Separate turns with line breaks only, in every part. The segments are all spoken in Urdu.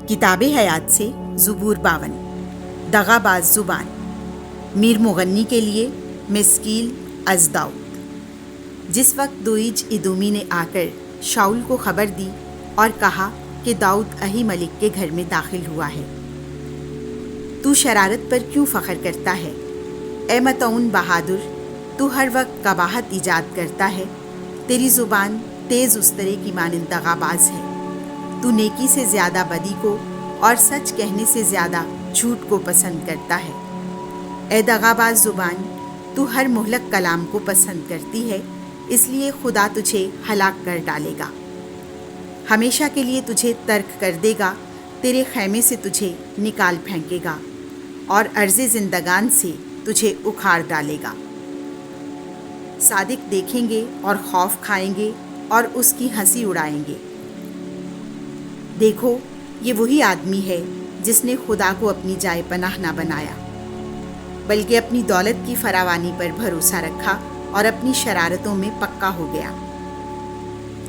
کتاب حیات سے زبور 52 دغاباز زبان میر مغنی کے لیے مسکیل از داؤد۔ جس وقت دوئج ادومی نے آ کر شاؤل کو خبر دی اور کہا کہ داؤد اہی ملک کے گھر میں داخل ہوا ہے، تو شرارت پر کیوں فخر کرتا ہے؟ اے مطعون بہادر، تو ہر وقت قباحت ایجاد کرتا ہے، تیری زبان تیز استرے کی مانند دغاباز ہے، تو نیکی سے زیادہ بدی کو اور سچ کہنے سے زیادہ جھوٹ کو پسند کرتا ہے۔ اے دغاباز زبان، تو ہر مہلک کلام کو پسند کرتی ہے، اس لیے خدا تجھے ہلاک کر ڈالے گا، ہمیشہ کے لیے تجھے ترک کر دے گا، تیرے خیمے سے تجھے نکال پھینکے گا اور ارض زندگان سے تجھے اکھاڑ ڈالے گا۔ صادق دیکھیں گے اور خوف کھائیں گے اور اس کی ہنسی اڑائیں گے۔ دیکھو، یہ وہی آدمی ہے جس نے خدا کو اپنی جائے پناہ نہ بنایا، بلکہ اپنی دولت کی فراوانی پر بھروسہ رکھا اور اپنی شرارتوں میں پکا ہو گیا۔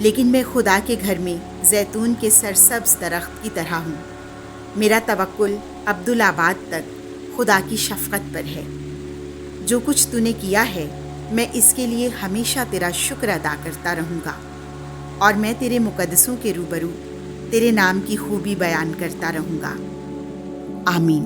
لیکن میں خدا کے گھر میں زیتون کے سرسبز درخت کی طرح ہوں، میرا توکل عبدالآباد تک خدا کی شفقت پر ہے۔ جو کچھ تو نے کیا ہے، میں اس کے لیے ہمیشہ تیرا شکر ادا کرتا رہوں گا، اور میں تیرے مقدسوں کے روبرو تیرے نام کی خوبی بیان کرتا رہوں گا۔ آمین۔